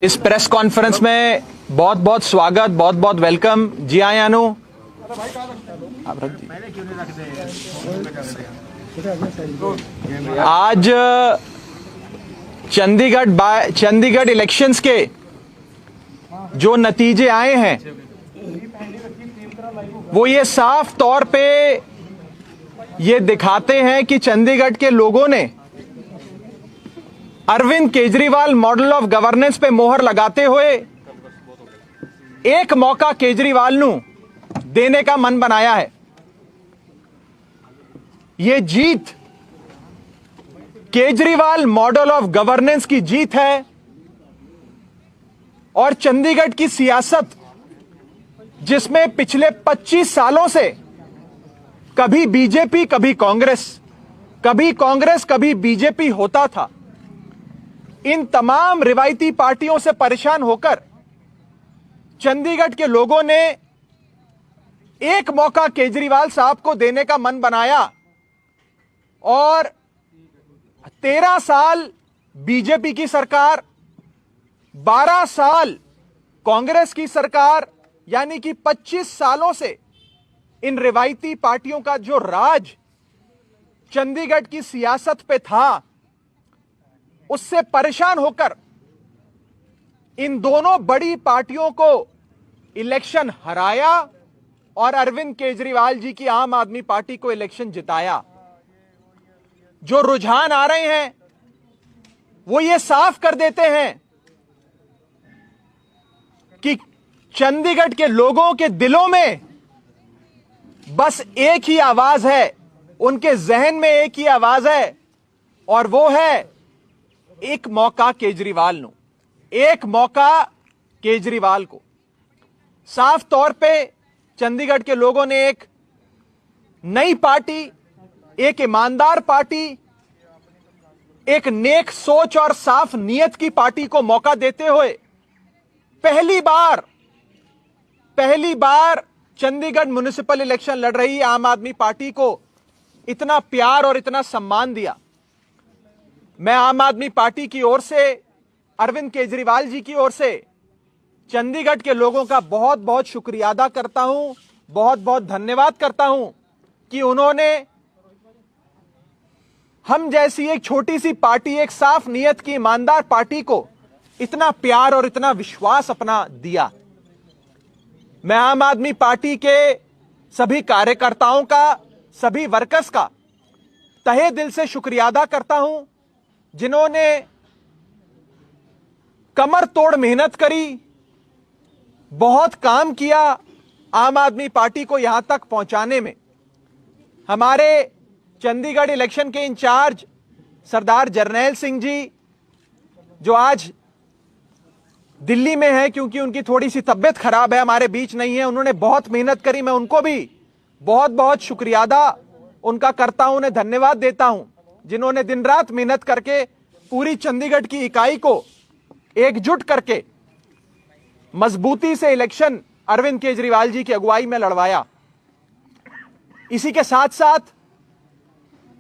इस press conference में बहुत बहुत स्वागत, बहुत बहुत वेलकम। जी हाँ यानू, आप रख दीजिए। आज चंडीगढ़ इलेक्शंस के जो नतीजे आए हैं वो ये साफ तौर पे ये दिखाते हैं कि चंडीगढ़ के लोगों ने Arvind Kejriwal model of governance पे मोहर लगाते हुए एक मौका केजरीवाल नू देने का मन बनाया है। यह जीत केजरीवाल मॉडल ऑफ गवर्नेंस की जीत है और चंडीगढ़ की सियासत, जिसमें पिछले 25 सालों से कभी बीजेपी कभी कांग्रेस कभी बीजेपी होता था, इन तमाम रिवायती पार्टियों से परेशान होकर चंडीगढ़ के लोगों ने एक मौका केजरीवाल साहब को देने का मन बनाया और 13 साल बीजेपी की सरकार, 12 साल कांग्रेस की सरकार, यानी कि 25 सालों से इन रिवायती पार्टियों का जो राज चंडीगढ़ की सियासत पे था, उससे परेशान होकर इन दोनों बड़ी पार्टियों को इलेक्शन हराया और अरविंद केजरीवाल जी की आम आदमी पार्टी को इलेक्शन जिताया। जो रुझान आ रहे हैं वो ये साफ कर देते हैं कि चंडीगढ़ के लोगों के दिलों में बस एक ही आवाज है, उनके जहन में एक ही आवाज है और वो है एक मौका केजरीवाल नो, एक मौका केजरीवाल को। साफ तौर पे चंडीगढ़ के लोगों ने एक नई पार्टी, एक ईमानदार पार्टी, एक नेक सोच और साफ नीयत की पार्टी को मौका देते हुए पहली बार चंडीगढ़ म्युनिसिपल इलेक्शन लड़ रही आम आदमी पार्टी को इतना प्यार और इतना सम्मान दिया। मैं आम आदमी पार्टी की ओर से, अरविंद केजरीवाल जी की ओर से चंडीगढ़ के लोगों का बहुत बहुत शुक्रिया अदा करता हूं, बहुत बहुत धन्यवाद करता हूं कि उन्होंने हम जैसी एक छोटी सी पार्टी, एक साफ नीयत की ईमानदार पार्टी को इतना प्यार और इतना विश्वास अपना दिया। मैं आम आदमी पार्टी के सभी कार्यकर्ताओं का, सभी वर्कर्स का तहे दिल से शुक्रिया अदा करता हूं, जिन्होंने कमर तोड़ मेहनत करी, बहुत काम किया आम आदमी पार्टी को यहां तक पहुंचाने में। हमारे चंडीगढ़ इलेक्शन के इंचार्ज सरदार जरनैल सिंह जी, जो आज दिल्ली में हैं क्योंकि उनकी थोड़ी सी तबीयत खराब है, हमारे बीच नहीं है, उन्होंने बहुत मेहनत करी। मैं उनको भी बहुत बहुत शुक्रिया अदा उनका करता हूं, उन्हें धन्यवाद देता हूं, जिन्होंने दिन रात मेहनत करके पूरी चंडीगढ़ की इकाई को एकजुट करके मजबूती से इलेक्शन अरविंद केजरीवाल जी की अगुवाई में लड़वाया। इसी के साथ साथ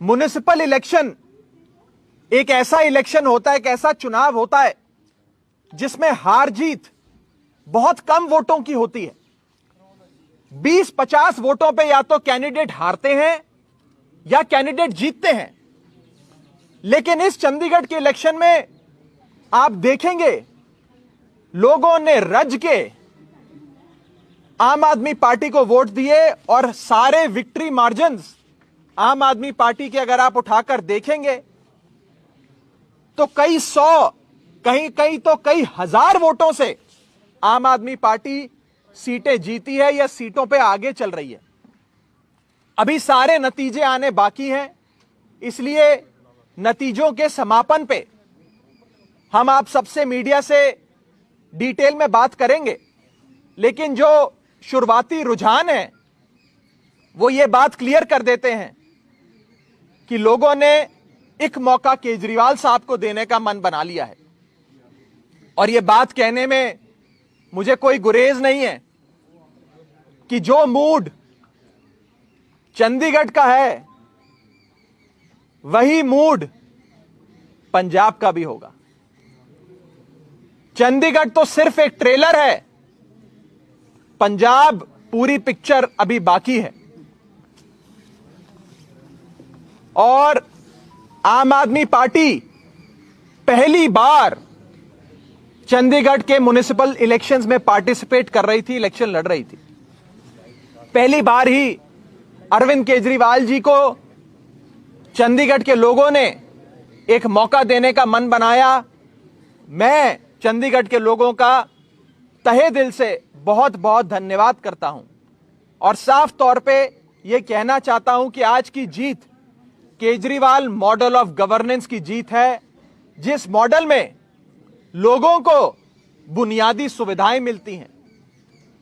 म्युनिसिपल इलेक्शन एक ऐसा इलेक्शन होता है, एक ऐसा चुनाव होता है जिसमें हार जीत बहुत कम वोटों की होती है। 20-50 वोटों पे या तो कैंडिडेट हारते हैं या कैंडिडेट जीतते हैं। लेकिन इस चंडीगढ़ के इलेक्शन में आप देखेंगे लोगों ने रज के आम आदमी पार्टी को वोट दिए और सारे विक्ट्री मार्जिन्स आम आदमी पार्टी के अगर आप उठाकर देखेंगे तो कई सौ, कहीं तो कई हजार वोटों से आम आदमी पार्टी सीटें जीती है या सीटों पे आगे चल रही है। अभी सारे नतीजे आने बाकी हैं, इसलिए नतीजों के समापन पे हम आप सबसे मीडिया से डिटेल में बात करेंगे। लेकिन जो शुरुआती रुझान है वो ये बात क्लियर कर देते हैं कि लोगों ने एक मौका केजरीवाल साहब को देने का मन बना लिया है। और ये बात कहने में मुझे कोई गुरेज नहीं है कि जो मूड चंडीगढ़ का है वही मूड पंजाब का भी होगा। चंडीगढ़ तो सिर्फ एक ट्रेलर है, पंजाब पूरी पिक्चर अभी बाकी है। और आम आदमी पार्टी पहली बार चंडीगढ़ के म्युनिसिपल इलेक्शंस में पार्टिसिपेट कर रही थी, इलेक्शन लड़ रही थी। पहली बार ही अरविंद केजरीवाल जी को चंडीगढ़ के लोगों ने एक मौका देने का मन बनाया। मैं चंडीगढ़ के लोगों का तहे दिल से बहुत बहुत धन्यवाद करता हूं और साफ तौर पे यह कहना चाहता हूं कि आज की जीत केजरीवाल मॉडल ऑफ गवर्नेंस की जीत है, जिस मॉडल में लोगों को बुनियादी सुविधाएं मिलती हैं,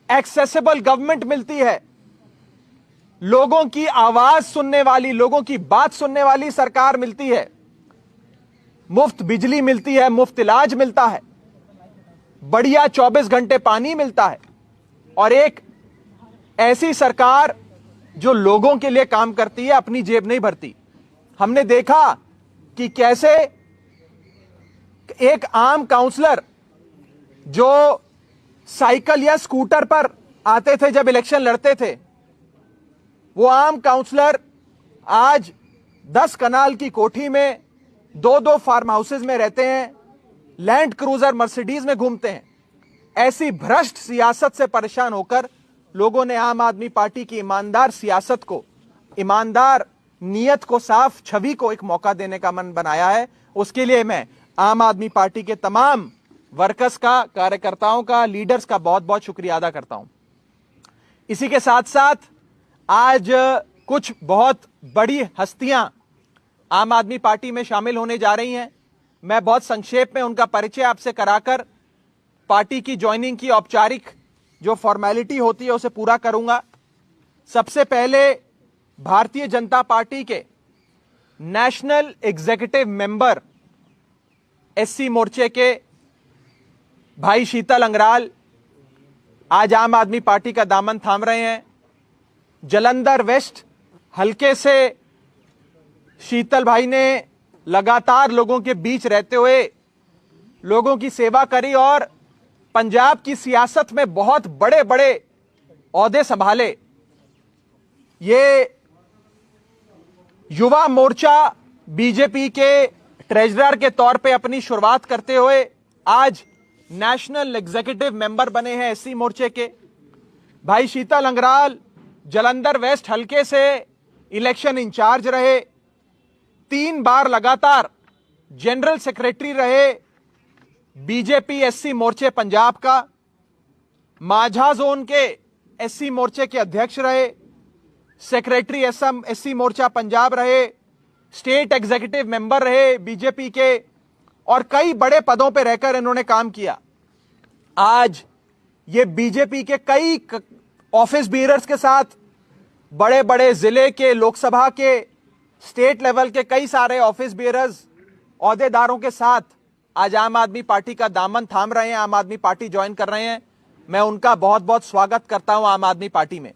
एक्सेसिबल गवर्नमेंट मिलती है, लोगों की आवाज सुनने वाली, लोगों की बात सुनने वाली सरकार मिलती है, मुफ्त बिजली मिलती है, मुफ्त इलाज मिलता है, बढ़िया 24 घंटे पानी मिलता है और एक ऐसी सरकार जो लोगों के लिए काम करती है, अपनी जेब नहीं भरती। हमने देखा कि कैसे एक आम काउंसलर जो साइकिल या स्कूटर पर आते थे जब इलेक्शन लड़ते थे, वो आम काउंसलर आज 10 कनाल की कोठी में 2-2 फार्म हाउसेज में रहते हैं, लैंड क्रूजर मर्सिडीज में घूमते हैं। ऐसी भ्रष्ट सियासत से परेशान होकर लोगों ने आम आदमी पार्टी की ईमानदार सियासत को, ईमानदार नियत को, साफ छवि को एक मौका देने का मन बनाया है। उसके लिए मैं आम आदमी पार्टी के तमाम वर्कर्स का, कार्यकर्ताओं का, लीडर्स का बहुत बहुत शुक्रिया अदा करता हूं। इसी के साथ साथ आज कुछ बहुत बड़ी हस्तियां आम आदमी पार्टी में शामिल होने जा रही हैं। मैं बहुत संक्षेप में उनका परिचय आपसे कराकर पार्टी की ज्वाइनिंग की औपचारिक जो फॉर्मेलिटी होती है उसे पूरा करूंगा। सबसे पहले भारतीय जनता पार्टी के नेशनल एग्जीक्यूटिव मेंबर एससी मोर्चे के भाई शीतल अंगराल आज आम आदमी पार्टी का दामन थाम रहे हैं। जालंधर वेस्ट हलके से शीतल भाई ने लगातार लोगों के बीच रहते हुए लोगों की सेवा करी और पंजाब की सियासत में बहुत बड़े बड़े ओहदे संभाले। ये युवा मोर्चा बीजेपी के ट्रेजरर के तौर पे अपनी शुरुआत करते हुए आज नेशनल एग्जीक्यूटिव मेंबर बने हैं एससी मोर्चे के। भाई शीतल अंगराल जालंधर वेस्ट हलके से इलेक्शन इंचार्ज रहे, 3 बार लगातार जनरल सेक्रेटरी रहे बीजेपी एससी मोर्चे पंजाब का, माझा जोन के एससी मोर्चे के अध्यक्ष रहे, सेक्रेटरी एससी मोर्चा पंजाब रहे, स्टेट एग्जीक्यूटिव मेंबर रहे बीजेपी के और कई बड़े पदों पर रहकर इन्होंने काम किया। आज ये बीजेपी के कई ऑफिस बीयरर्स के साथ, बड़े बड़े जिले के, लोकसभा के, स्टेट लेवल के कई सारे ऑफिस बीयरर्स, ओहदेदारों के साथ आज आम आदमी पार्टी का दामन थाम रहे हैं, आम आदमी पार्टी ज्वाइन कर रहे हैं। मैं उनका बहुत बहुत स्वागत करता हूं आम आदमी पार्टी में।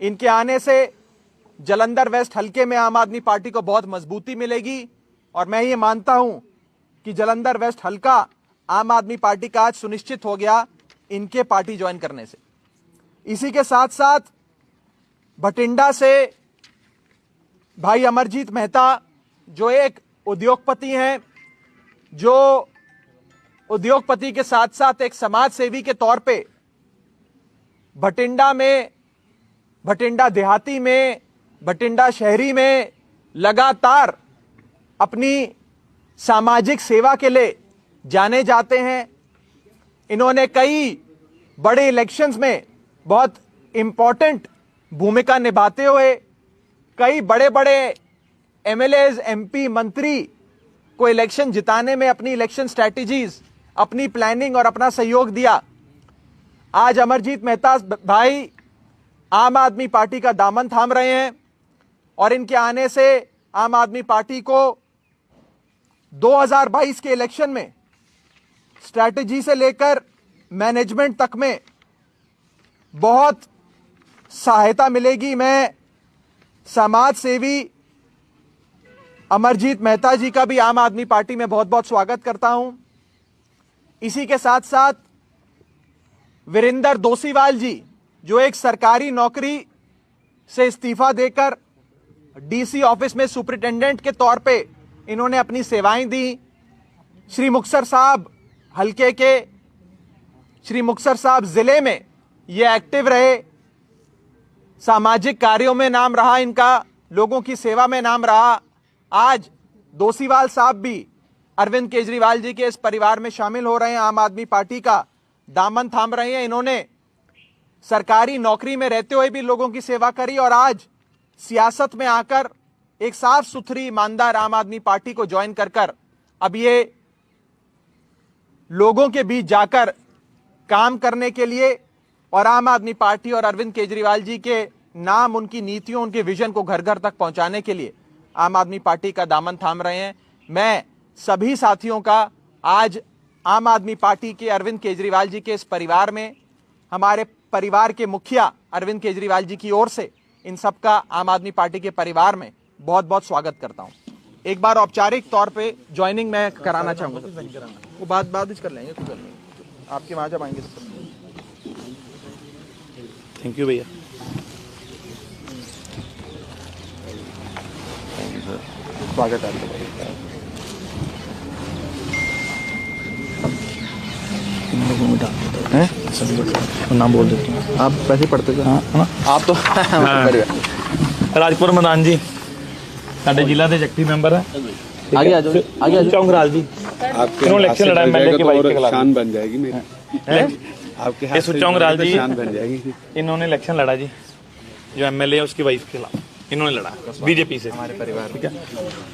इनके आने से जालंधर वेस्ट हलके में आम आदमी पार्टी को बहुत मजबूती मिलेगी और मैं ये मानता हूं कि जालंधर वेस्ट हलका आम आदमी पार्टी का आज सुनिश्चित हो गया इनके पार्टी ज्वाइन करने से। इसी के साथ साथ भटिंडा से भाई अमरजीत मेहता जो एक उद्योगपति हैं, जो उद्योगपति के साथ साथ एक समाज सेवी के तौर पे भटिंडा में, भटिंडा देहाती में, भटिंडा शहरी में लगातार अपनी सामाजिक सेवा के लिए जाने जाते हैं। इन्होंने कई बड़े इलेक्शंस में बहुत इंपॉर्टेंट भूमिका निभाते हुए कई बड़े बड़े एमएलएज, एमपी, मंत्री को इलेक्शन जिताने में अपनी इलेक्शन स्ट्रैटेजीज, अपनी प्लानिंग और अपना सहयोग दिया। आज अमरजीत मेहता भाई आम आदमी पार्टी का दामन थाम रहे हैं और इनके आने से आम आदमी पार्टी को 2022 के इलेक्शन में स्ट्रैटेजी से लेकर मैनेजमेंट तक में बहुत सहायता मिलेगी। मैं समाज सेवी अमरजीत मेहता जी का भी आम आदमी पार्टी में बहुत बहुत स्वागत करता हूं। इसी के साथ साथ वीरेंद्र दोसीवाल जी, जो एक सरकारी नौकरी से इस्तीफा देकर डीसी ऑफिस में सुपरिटेंडेंट के तौर पे इन्होंने अपनी सेवाएं दी। श्री मुक्तसर साहब हल्के के, श्री मुक्तसर साहब जिले में ये एक्टिव रहे, सामाजिक कार्यों में नाम रहा इनका, लोगों की सेवा में नाम रहा। आज दोसीवाल साहब भी अरविंद केजरीवाल जी के इस परिवार में शामिल हो रहे हैं, आम आदमी पार्टी का दामन थाम रहे हैं। इन्होंने सरकारी नौकरी में रहते हुए भी लोगों की सेवा करी और आज सियासत में आकर एक साफ सुथरी ईमानदार आम आदमी पार्टी को ज्वाइन कर अब ये लोगों के बीच जाकर काम करने के लिए और आम आदमी पार्टी और अरविंद केजरीवाल जी के नाम, उनकी नीतियों, उनके विजन को घर घर तक पहुंचाने के लिए आम आदमी पार्टी का दामन थाम रहे हैं। मैं सभी साथियों का आज आम आदमी पार्टी के अरविंद केजरीवाल जी के इस परिवार में, हमारे परिवार के मुखिया अरविंद केजरीवाल जी की ओर से इन सबका आम आदमी पार्टी के परिवार में बहुत बहुत स्वागत करता हूं। एक बार औपचारिक तौर पे ज्वाइनिंग मैं कराना चाहूंगा। वो बाद कर लेंगे, कुछ नहीं, आपके वहां जब आएंगे। थैंक यू भैया। स्वागत है आपका। नाम बोल देते हैं, आप वैसे पढ़ते थे। हाँ आप तो राजपुर मैदान जी साढ़े जिला के सेक्रेटरी मैंबर है। आगे आ जाओ, आगे आ जाओ। चौंगराल जी आपके इलेक्शन लड़ा एमएलए के वाइस के खिलाफ, शान बन जाएगी मेरी। आपके हाथ से चौंगराल जी शान बन जाएगी। इन्होंने इलेक्शन लड़ा जी, जो एमएलए है उसकी वाइफ के खिलाफ इन्होंने लड़ा बीजेपी से, हमारे परिवार। ठीक है।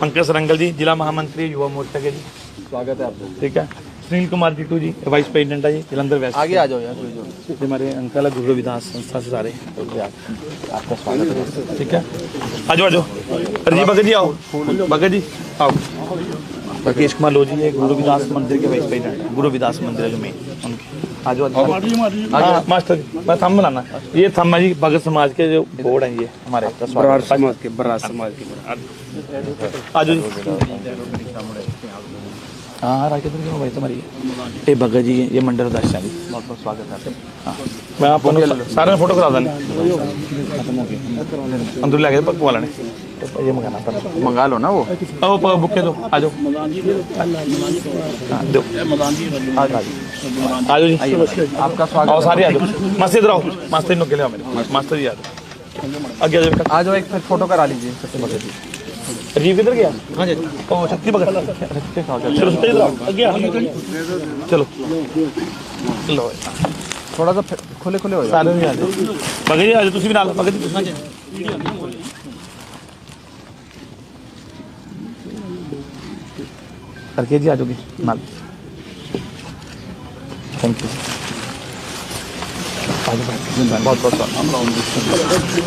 पंकज सरंगल जी जिला महामंत्री युवा मोर्चा के जी, स्वागत है आपका। ठीक है। सुनील कुमार जीटू जी वाइस प्रेसिडेंट है जी जलंधर वेस्ट। आगे आ जाओ यार, ये हमारे अंकल है गुरु विधास संस्था से सारे, आपका स्वागत है। ठीक है। आ जाओ अरे जी भगत जी आओ, भगत जी आओ। राकेश कुमार लो जी ये गुरु विदास मंदिर के वाइस प्रेसिडेंट, गुरु विदास मंदिर है जो मेन उनके। आ जाओ हाँ मास्टर जी, मैं थंब बनाना, ये थंब है जी भगत समाज के जो बोर्ड है ये हमारे बरार समाज के, बरार समाज के। आ जाओ जी। हाँ राकेश जी भाई तुम्हारी ये भगत जी ये मंडल अध्यक्ष है जी, बहुत बहुत स्वागत है। हाँ मैं आपको सारे फोटो करा दें अंदर लगे पक वाला ने तो ये मंगा लो ना वो बुके दो। आ जाओ दो आ जाओ जी, आपका स्वागत। आओ सारे आ जाओ, मास्टर इधर आओ, मास्टर इन लोग के लिए मेरे मास्टर जी आ जाओ, आगे आ जाओ, एक फिर फोटो करा लीजिए सबसे भगत जी। राजीव किधर गया? हाँ जी ओ शक्ति भगत चलो इधर आओ, आगे आ चलो लो थोड़ा सा खुले खुले हो जाओ। सारे नहीं आ जाओ, भगत जी आ जाओ, तुसी भी नाल भगत जी करके जी आ जाओगे नाल। थैंक यू बहुत बहुत